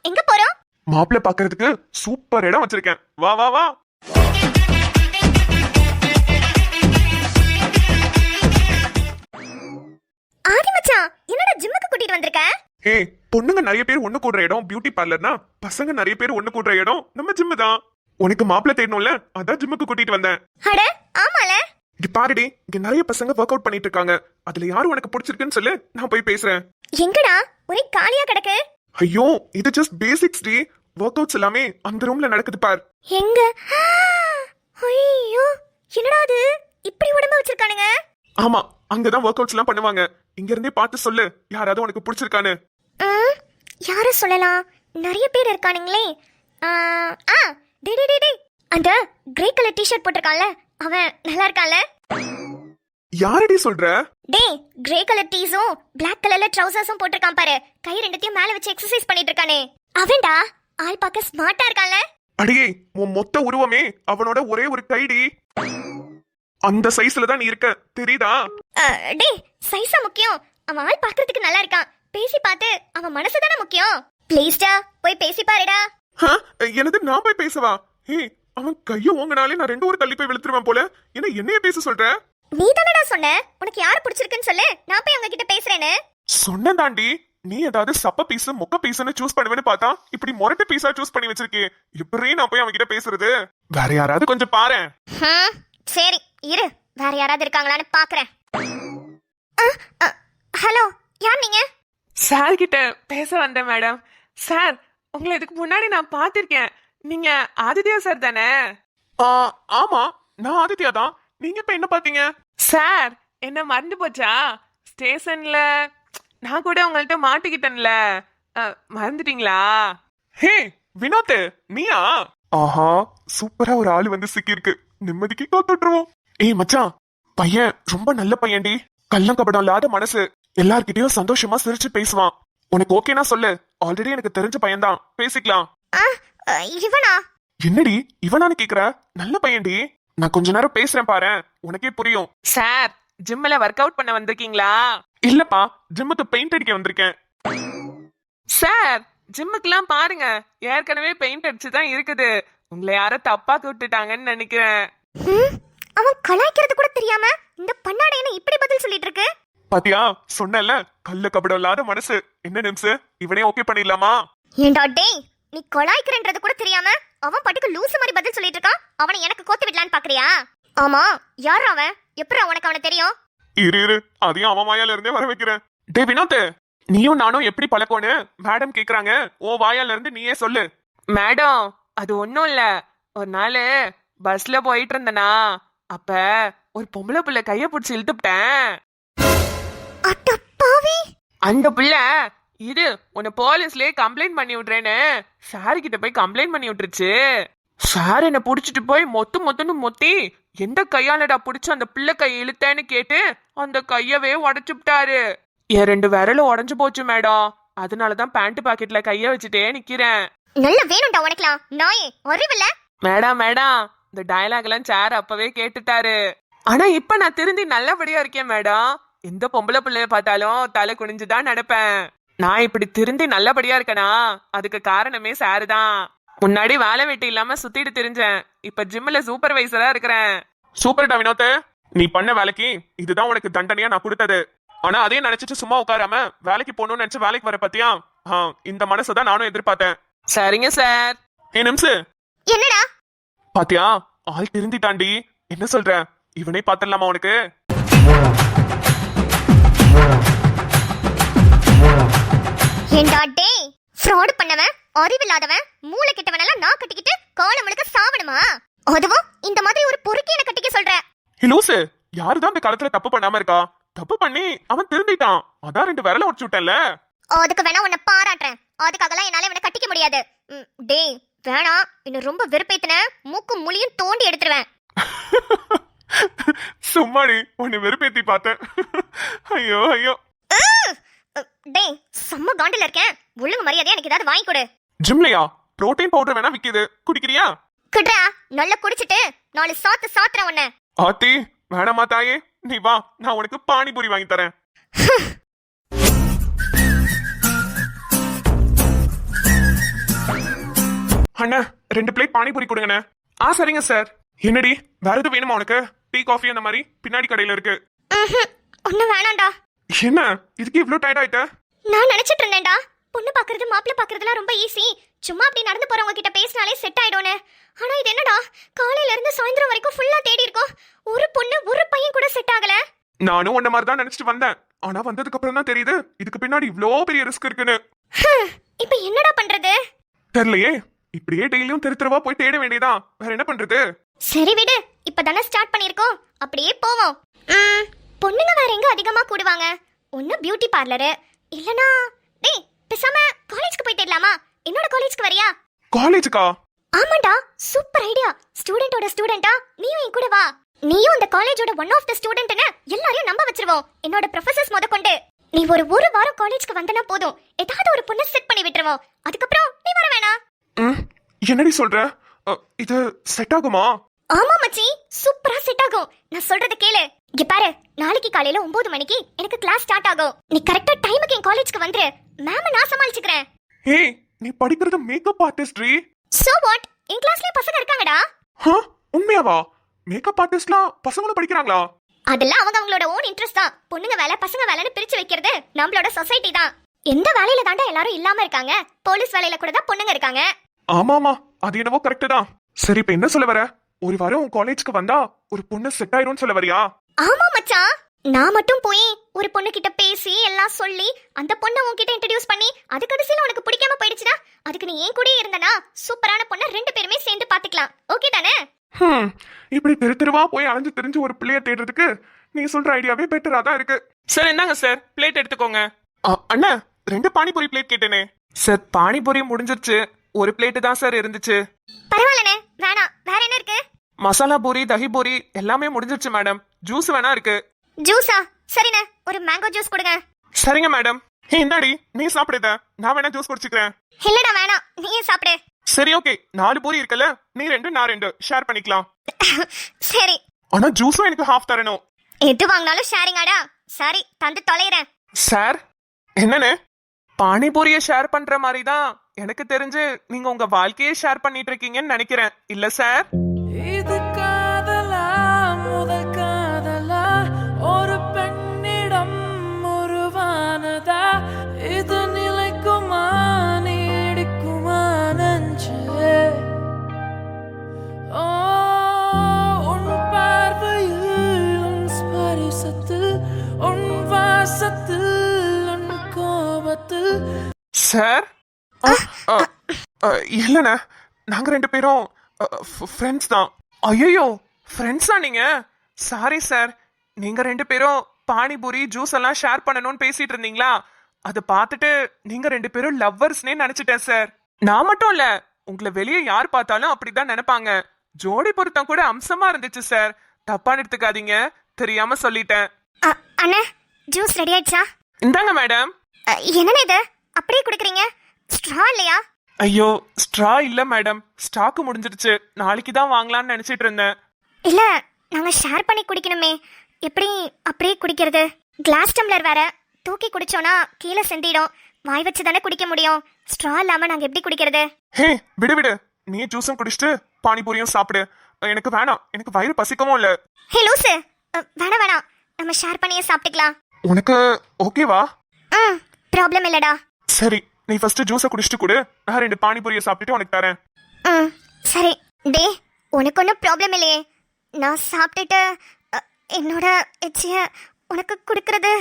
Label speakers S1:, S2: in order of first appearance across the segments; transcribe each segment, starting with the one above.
S1: எங்க போறோம்?
S2: மாப்பிள்ள பாக்குறதுக்கு சூப்பர் இடம் வச்சிருக்கேன். வா வா வா.
S1: ஆதி மச்சான், என்னடா ஜிம்முக்கு கூட்டிட்டு வந்திருக்க?
S2: ஹே, பொண்ணுங்க நிறைய பேர் ஒண்ணு கூடுற இடம் பியூட்டி பார்லர்னா, பசங்க நிறைய பேர் ஒண்ணு கூடுற இடம் நம்ம ஜிம்மு தான். உனக்கு மாப்பிள்ள தேடணும்ல, அதான் ஜிம்முக்கு கூட்டிட்டு வந்தேன்.
S1: அட ஆமால.
S2: இங்க பாருடி, இங்க நிறைய பசங்க ஒர்க் அவுட் பண்ணிட்டு இருக்காங்க. அதுல யாரு உனக்கு பிடிச்சிருக்குன்னு சொல்லு, நான் போய் பேசுறேன்.
S1: எங்கடா ஒரே காலியா கிடக்கு?
S2: ஐயோ, இது ஜஸ்ட் பேசிக்ஸ் டி. ஒர்க் அவுட்ஸ் எல்லாமே அந்த ரூம்ல நடக்குது பார்.
S1: எங்க? ஐயோ, என்னடா அது இப்படி உடம்ப வச்சிருக்கானுங்க?
S2: ஆமா, அங்கதான் ஒர்க் அவுட்ஸ் எல்லாம் பண்ணுவாங்க. இங்க இருந்தே பார்த்து சொல்லு, யாராவது உனக்கு பிடிச்சிருக்கானு.
S1: யார சொல்லலாம்? நிறைய பேர் இருக்கானுங்களே. டே டே டே, அந்த கிரே கலர் டி-ஷர்ட் போட்டிருக்கான்ல, அவன் நல்லா இருக்கான்ல?
S2: யாரடி சொல்ற?
S1: டேய், கிரே கலர் டீஸும் பிளாக் கலர்ல ட்ரவுசர்ஸும் போட்டிருக்கான் பாரு. கை ரெண்டுத்தையும் மேல வச்சு எக்ஸசைஸ் பண்ணிட்டு இருக்கானே, அவன்டா. ஆள் பார்க்க ஸ்மார்ட்டா இருக்கான்ல?
S2: அடியே, உன் மொத்த உருவமே அவனோட ஒரே ஒரு கைடி. அந்த சைஸ்ல தான் நீ இருக்க, தெரியுதா?
S1: டேய், சைஸா முக்கியம்? அவன் ஆள் பார்க்கிறதுக்கு நல்லா இருக்கான். பேசி பார்த்து அவன் மனசு தானே முக்கியம். ப்ளீஸ்டா, போய் பேசி பாருடா.
S2: எனது நான் போய் பேசவா? ஹே, அவன் கைய ஓங்கினாலே நான் ரெண்டு ஒரு தள்ளி போய் விழுத்துருவேன் போல. என்ன என்னைய பேச சொல்ற?
S1: நீ தானடா சொன்ன உனக்கு யார் பிடிச்சிருக்குன்னு சொல்லு, நான் போய் அவங்க கிட்ட பேசுறேன்னு.
S2: சொன்னேன் தாண்டி. நீ ஏதாவது சப்ப பீஸ் மொக்க பீஸ்னு சூஸ் பண்ணுவேன்னு பார்த்தா இப்படி மொரட்டு பீஸா சூஸ் பண்ணி வச்சிருக்கே. இப்படி நான் போய் அவங்க கிட்ட பேசுறது? வேற யாராவது கொஞ்சம் பாரு.
S1: சரி இரு, வேற யாராவது இருக்காங்களான்னு பாக்குறேன். ஹலோ, யார் நீங்க?
S3: சார் கிட்ட பேச வந்தேன் மேடம். சார், உங்களை இதுக்கு முன்னாடி நான் பார்த்திருக்கேன். நீங்க ஆதித்யா சார் தானே?
S2: ஆமா, நான் ஆதித்யா தான். நீங்க இப்ப என்ன பாத்தீங்க?
S3: சார், என்ன மறந்து போச்சா? ஸ்டேஷன்ல நான் கூட உங்கள்ட்ட மாட்டிக்கிட்டேன்ல, மறந்துட்டீங்களா?
S2: ஹே வினோத், நீயா? ஆஹா, சூப்பரா ஒரு ஆளு வந்து சிக்கிருக்கு. நிம்மதிக்கு காத்துட்டுருவோம். ஏய் மச்சான், பையன் ரொம்ப நல்ல பையன்டி. கள்ளம் கபடம் இல்லாத மனசு. எல்லார்கிட்டயும் சந்தோஷமா சிரிச்சு பேசுவான். உனக்கு ஓகேனா சொல்லு. ஆல்ரெடி எனக்கு தெரிஞ்ச பையன்தான், பேசிக்கலாம்.
S1: இவனா?
S2: என்னடி இவனான்னு கேக்குற? நல்ல பையன்டி. நான் கொஞ்ச நேரம் பேசுறேன் பாரு, உனக்கே புரியும்.
S3: சார், ஜிம்ல ஒர்க் அவுட் பண்ண வந்திருக்கீங்களா?
S2: இல்லப்பா, ஜிம்முக்கு பெயிண்ட் அடிக்க வந்திருக்கேன்.
S3: சார், ஜிம்முக்குலாம் பாருங்க, ஏற்கனவே பெயிண்ட் அடிச்சு தான் இருக்குது. உங்களை யாரோ தப்பா கூப்பிட்டுட்டாங்கன்னு நினைக்கிறேன்.
S1: அவன் கலாய்க்கிறது கூட தெரியாம இந்த பண்ணாடை என்ன இப்படி பதில் சொல்லிட்டு இருக்கு?
S2: பாத்தியா, சொன்னல, கள்ள கபடம் இல்லாத மனசு. என்ன நிமிஷம், இவனே ஓகே பண்ணிடலாமா?
S1: ஏண்டா டேய், நீ கலாய்க்கிறன்றது கூட தெரியாம அவன் பாட்டுக்கு லூசு மாதிரி பதில் சொல்லிட்டு இருக்கான். அவனை எனக்கு கோத்து விடலான்னு பாக்குறியா? ஆமா, யார் அவன்? எப்படி உனக்கு அவனை தெரியும்?
S2: இரு, அதையும் அவன் வாயால இருந்தே வர வைக்கிறேன். டே வினோத், நீயும் நானும் எப்படி பழக்கம்னு மேடம் கேக்குறாங்க. ஓ வாயால இருந்து நீயே சொல்லு.
S3: மேடம், அது ஒண்ணும் இல்ல. ஒரு நாள் பஸ்ல போயிட்டு இருந்தனா, அப்ப ஒரு பொம்பளை புள்ள கைய பிடிச்சி இழுத்துட்டேன். அந்த புள்ள இது உன்னை போலீஸ்லயே கம்ப்ளைண்ட் பண்ணி விட்டுறேன்னு சார் கிட்ட போய் கம்ப்ளைண்ட் பண்ணி விட்டுருச்சு. சார் என்ன புடிச்சிட்டு போய் மொத்துன்னு மொத்தி, எந்த கையாலடா புடிச்சு அந்த பிள்ளை கையை இழுத்தேன்னு கேட்டு அந்த கையவே உடைச்சு விட்டாரு. என் 2 விரலும் உடஞ்சு போச்சு மேடம். அதனாலதான் பேண்ட் பாக்கெட்ல கைய வச்சுட்டே நிக்கிறேன்.
S1: நல்ல வேணும்டா உனக்குலாம் நாயே, அறிவில்ல?
S3: மேடம், இந்த டயலாக் எல்லாம் சார் அப்பவே கேட்டுட்டாரு. ஆனா இப்ப நான் திருந்தி நல்லபடியா இருக்கேன் மேடம். எந்த பொம்பளை பிள்ளைய பார்த்தாலும் தலை குனிஞ்சுதான் நடப்பேன். நான் இப்படி திருந்தி நல்லபடியா இருக்கேனா, அதுக்கு காரணமே சாரு தான். முன்னாடி வேலை வெட்டி இல்லாம சுத்திட்டு திரிஞ்சேன். இப்ப ஜிம்ல சூப்பர்வைசரா இருக்கிறேன்.
S2: சூப்பர்டா வினோத், நீ பண்ண வேலைக்கு இதுதான் உனக்கு தண்டனையா நான் கொடுத்தது. ஆனா அதையும் நினைச்சிட்டு சும்மா உட்காராம வேலைக்கு போகணும்னு நினைச்சு வேலைக்கு வர பத்தியா? இந்த மனசதான் நானும் எதிர்பார்த்தேன்.
S3: சரிங்க சார்.
S2: ஏ நிமிஷு,
S1: என்னடா
S2: பாத்தியா, ஆள் திருந்திட்டாண்டி. என்ன சொல்ற? இவனே பாத்திரலாமா உனக்கு?
S1: ஏண்டா டேய், ஃப்ராட் பண்ணவன், அறிவில்லாதவன், மூளை கெட்டவன் எல்லாம் நான் கட்டிக்கிட்டு காலம் முழுக்க சாவணுமா? அதுவும் இந்த மாதிரி ஒரு பொறுக்கியனை கட்டிக்க சொல்ற?
S2: லூசு, யாருதான் இந்த காலத்துல தப்பு பண்ணாம இருக்கா? தப்பு பண்ணி அவன் திருந்திட்டான், அதான் 2 விரல உடைச்சு விட்டேன்ல.
S1: அதுக்கு வேணா உன்னை பாராட்டுறேன். அதுக்காகலாம் என்னால இவனை கட்டிக்க முடியாது. டேய் வேணாம், இன்னும் ரொம்ப வெறுப்பேத்தின மூக்கு முழியும் தோண்டி எடுத்துருவேன்.
S2: சும்மாடி, உன்னை வெறுப்பேத்தி பார்த்தேன். ஐயோ ஐயோ.
S1: டேய், செம்ம காண்டில இருக்கேன். ஒழுங்கு மரியாதையா எனக்கு ஏதாவது வாங்கி கொடு.
S2: ஜிம்லயா புரோட்டீன் பவுடர் வேணா விக்குது, குடிக்கிறியா?
S1: குடுறா, நல்லா குடிச்சிட்டு 4 சாத்து சாத்துற உன்னை.
S2: ஆத்தி, வேணாமா தாயே, நீ வா, நான் உனக்கு பானிபூரி வாங்கி தரேன். அண்ணா 2 பிளேட் பானிபூரி கொடுங்கண்ணே. சரிங்க சார். என்னடி வேற எதுவும் வேணுமா உனக்கு? டீ காஃபி அந்த மாதிரி பின்னாடி கடையில இருக்கு.
S1: ஒன்னும் வேணாம்டா.
S2: என்ன இதுக்கு இவ்ளோ டயர்ட் ஆயிட்ட?
S1: நான் நினைச்சிட்டு இருந்தேன்டா, பொண்ணு பாக்குறது மாப்பிள்ளை பாக்குறதுலாம் ரொம்ப ஈஸி, சும்மா அப்படி நடந்து போறவங்க கிட்ட பேசினாலே செட் ஆயிடும்னு. ஆனா இது என்னடா, காலையில இருந்து சாயந்தரம் வரைக்கும் ஃபுல்லா தேடி இருக்கோம், ஒரு பொண்ணு ஒரு பையன் கூட செட் ஆகல.
S2: நானும் உன்ன மாதிரி தான் நினைச்சிட்டு வந்தேன். ஆனா வந்ததுக்கு அப்புறம் தான் தெரியுது இதுக்கு பின்னாடி இவ்ளோ பெரிய ரிஸ்க் இருக்குன்னு.
S1: இப்போ என்னடா பண்றது?
S2: தெரியலையே. இப்படியே டெய்லியும் தெருவா போய் தேட வேண்டியதான். வேற என்ன பண்றது?
S1: சரி விடு, இப்பதானே ஸ்டார்ட் பண்ணிருக்கோம், அப்படியே போவோம். பொண்ணுங்க வேற எங்க அதிகமா கூடுவாங்க? ஒண்ணு பியூட்டி பார்லரு, இல்லனா டேய் பேசாம காலேஜ்க்கு போயிட்டேலாமா? என்னோட காலேஜ்க்கு வரியா?
S2: காலேஜ்க்கா?
S1: ஆமாடா, சூப்பர் ஐடியா. ஸ்டூடெண்டோட ஸ்டூடெண்டா நீயும் என் கூட வா. நீயும் இந்த காலேஜோட ஒன் ஆஃப் தி ஸ்டூடெண்ட்னு எல்லாரையும் நம்ப வச்சிருவோம், என்னோட ப்ரொஃபசர்ஸ் முதற்கொண்டு. நீ ஒரு வாரம் காலேஜ்க்கு வந்தனா போதும், ஏதாவது ஒரு பொண்ணை செட் பண்ணி விட்டுருவோம். அதுக்கப்புறம் நீ வர வேணாம்.
S2: என்னடி சொல்ற? இது செட் ஆகுமா?
S1: ஆமா மச்சி, சூப்பரா செட் ஆகும். நான் சொல்றத கேளு. இங்க பாரு, நாளைக்கு காலையில 9 மணிக்கு எனக்கு கிளாஸ் ஸ்டார்ட் ஆகும். நீ கரெக்ட்டா டைமுக்கு என் காலேஜ்க்கு வந்துரு. மேம் நான் சமாளிச்சுக்கிறேன்.
S2: ஏய், நீ படிக்கிறது மேக்கப் ஆர்டிஸ்ட்ரி.
S1: So what? என் கிளாஸ்லயே பசங்க இருக்காங்கடா.
S2: உண்மையாவா? மேக்கப் ஆர்டிஸ்ட்லாம் பசங்களும் படிக்கிறாங்களா?
S1: அதெல்லாம் அவங்களோட ஓன் இன்ட்ரெஸ்ட் தான். பொண்ணுங்க வேலை பசங்க வேலைன்னு பிரிச்சு வைக்கிறது நம்மளோட சொசைட்டி தான். எந்த வேலையில தாண்டா எல்லாரும் இல்லாம இருக்காங்க? போலீஸ் வேலையில கூட தான் பொண்ணுங்க இருக்காங்க.
S2: ஆமாமா, அது என்னவோ கரெக்ட் தான். சரி, இப்ப என்ன சொல்ல வர? ஒரு வாரம் உன் காலேஜ்க்கு வந்தா ஒரு பொண்ணு செட் ஆயிரும்னு சொல்ல வரியா?
S1: ஆமா மச்சான், நான் மட்டும் போய் ஒரு பொண்ணு கிட்ட பேசி எல்லாம் சொல்லி அந்த பொண்ணை உன்கிட்ட இன்ட்ரோடியூஸ் பண்ணி அது கடைசியில உனக்கு பிடிக்காம போயிடுச்சுனா அதுக்கு நீ ஏன் கூட இருந்தனா சூப்பரான பொண்ணை 2 பேருமே சேர்ந்து பாத்துக்கலாம். ஓகே தானே?
S2: இப்படி தெருவா போய் அலைஞ்சு தெரிஞ்சு ஒரு பிள்ளைய தேடுறதுக்கு நீ சொல்ற ஐடியாவே பெட்டரா தான் இருக்கு.
S3: சார் என்னங்க சார், பிளேட் எடுத்துக்கோங்க.
S2: அண்ணா 2 பானிபூரி பிளேட் கேட்டேனே.
S3: சார் பானிபூரி முடிஞ்சிருச்சு, ஒரு பிளேட் தான் சார் இருந்துச்சு.
S1: பரவாயில்லனே, வேணாம். வேற என்ன இருக்கு?
S3: மசாலா பூரி தஹி பூரி எல்லாமே முடிஞ்சிருச்சு மேடம். ஜூஸ் வேணா இருக்கு.
S1: ஜூஸா? சரிண்ணே, ஒரு மேங்கோ ஜூஸ் கொடுங்க.
S3: சரிங்க மேடம்.
S2: இந்தாடி நீ சாப்பிடுத, நான் வேணா ஜூஸ் குடிச்சுக்கிறேன்.
S1: இல்லடா வேணாம், நீயே சாப்பிடு.
S2: சரி ஓகே, 4 பூரி இருக்குல்ல, நீ 2 நான் 2 ஷேர் பண்ணிக்கலாம்.
S1: சரி.
S2: ஆனா ஜூஸும் எனக்கு ஹாஃப் தரணும்.
S1: எது வாங்கினாலும் ஷேரிங்காடா? சரி, தந்து தொலைறேன்.
S3: சார் என்னன்னு? பானிபூரியை ஷேர் பண்ற மாதிரி தான் எனக்கு தெரிஞ்சு நீங்க உங்க வாழ்க்கையை ஷேர் பண்ணிட்டு இருக்கீங்கன்னு நினைக்கிறேன். இல்ல சார்?
S4: இது காதலா, முதல் காதலா, ஒரு பெண்ணிடம் உருவானதா, இது நிலைக்குமா நீடிக்குமா நெஞ்சு? ஓ, உன் பார்வையில், உன் ஸ்பரிசத்தில், உன் வாசத்தில், உன் கோபத்தில்.
S3: சார்
S2: இல்லண்ணா, நாங்க 2 பேரும் ஃப்ரெண்ட்ஸ் தான்.
S3: ஐயோ, ஃப்ரெண்ட்ஸா நீங்க? சாரி சார், நீங்க 2 பேரும் பானிபூரி ஜூஸ் எல்லாம் ஷேர் பண்ணணும்னு பேசிட்டு இருந்தீங்களா? அதை பார்த்துட்டு நீங்க 2 பேரும் லவ்வர்ஸ்னே நினைச்சிட்டேன் சார். நான் மட்டும் இல்ல, உங்களை வெளியே யார் பார்த்தாலும் அப்படிதான் நினைப்பாங்க. ஜோடி பொருத்தம் கூட அம்சமா இருந்துச்சு சார். தப்பா எடுத்துக்காதீங்க, தெரியாம சொல்லிட்டேன்.
S1: அண்ணா, ஜூஸ் ரெடி ஆயிடுச்சா?
S3: இந்தாங்க மேடம்.
S1: என்னன்னு இது அப்படியே குடுக்குறீங்க? ஸ்ட்ரா இல்லையா?
S3: ஐயோ, ஸ்ட்ரா இல்ல மேடம், ஸ்டாக் முடிஞ்சிருச்சு. நாளைக்கு தான் வாங்கலாம்னு நினைச்சிட்டு இருந்தேன்.
S1: இல்ல, நாங்க ஷேர் பண்ணி குடிக்கணுமே, எப்படி அப்படியே குடிக்கிறது? கிளாஸ் டம்ளர் வேற, தூக்கி குடிச்சோனா கீழே சிந்திடும். வாய் வச்சு தானே குடிக்க முடியும். ஸ்ட்ரா இல்லாம நாங்க எப்படி குடிக்கிறது?
S2: ஹே விடு விடு, நீ ஜூஸும் குடிச்சிட்டு பானிபூரியும் சாப்பிடு. எனக்கு வேணாம், எனக்கு வயிறு பசிக்கவும் இல்ல.
S1: ஹே லூசு, வேணாம் வேணாம், நம்ம ஷேர் பண்ணியே சாப்பிட்டுக்கலாம்.
S2: உனக்கு ஓகேவா?
S1: ப்ராப்ளம் இல்லடா.
S2: சரி, நீ ஃபர்ஸ்ட் ஜூஸை குடிச்சிட்டு கொடு, நான் 2 பானிபூரியை சாப்பிட்டுட்டு உனக்கு தரேன்.
S1: சரி. டே, உனக்கு ஒன்றும் ப்ராப்ளம் இல்லையே? நான் சாப்பிட்டுட்டு என்னோட எச்சிய உனக்கு கொடுக்கறது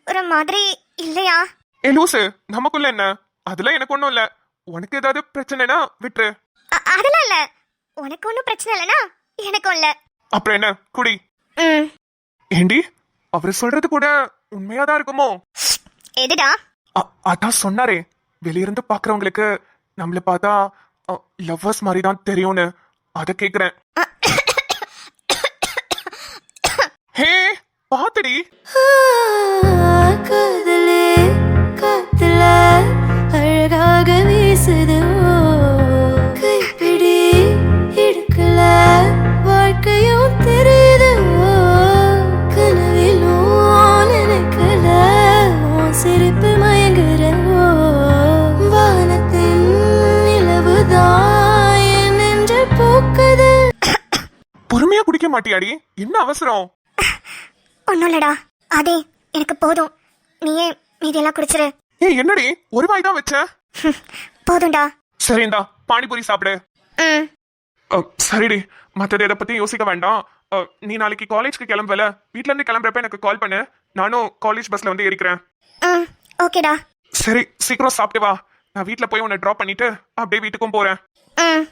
S1: ஒரு மாதிரி இல்லையா?
S2: ஏ லூசு, நமக்குள்ள என்ன? அதெல்லாம் எனக்கு ஒண்ணும் இல்ல. உனக்கு ஏதாவது பிரச்சனைனா விட்டுரு.
S1: அதெல்லாம் இல்ல, உனக்கு ஒன்றும் பிரச்சனை இல்லைனா எனக்கும் இல்ல.
S2: அப்புறம் என்ன, குடி. ஏண்டி, அவர் சொல்றது கூட உண்மையாதான் இருக்குமோ?
S1: எதுடா?
S2: அதான் சொன்னாரே, வெளியிருந்து பாக்குறவங்களுக்கு நம்மள பார்த்தா லவ்வர்ஸ் மாதிரி தான் தெரியும்னு. அத கேக்குறேன். ஹே பாத்துடி.
S4: காதலே காத்துல அழகாக வீசுது, கைப்பிடி இடுக்கல வாழ்க்கையும் தெரியுது, கனவிலும் நினைக்கல சிரிப்பு மயங்குற, வானத்தின் நிலவுதான்
S2: மாட்டியாடி? என்ன அவசரம்?
S1: ஒன்னும் இல்லடா. அதே எனக்கு போதும். நீயே மீதியெல்லாம் குடிச்சிரு.
S2: ஏய் என்னடி, ஒரு வாய் தான் வச்சேன்.
S1: போதும்டா.
S2: சரிண்டா, பானிபூரி சாப்பிடு.
S1: ம்.
S2: சரிடி, மத்தது எதை பத்தி யோசிக்க வேண்டாம். நீ நாளைக்கு காலேஜ்க்கு கிளம்பல, வீட்ல இருந்து கிளம்புறப்ப எனக்கு கால் பண்ணு. நானும் காலேஜ் பஸ்ல வந்து ஏறிக்கிறேன்.
S1: ம். ஓகேடா.
S2: சரி, சீக்கிரம் சாப்பிட்டு வா. நான் வீட்ல போய் உன்னை டிராப் பண்ணிட்டு அப்படியே வீட்டுக்கும் போறேன்.
S1: ம்.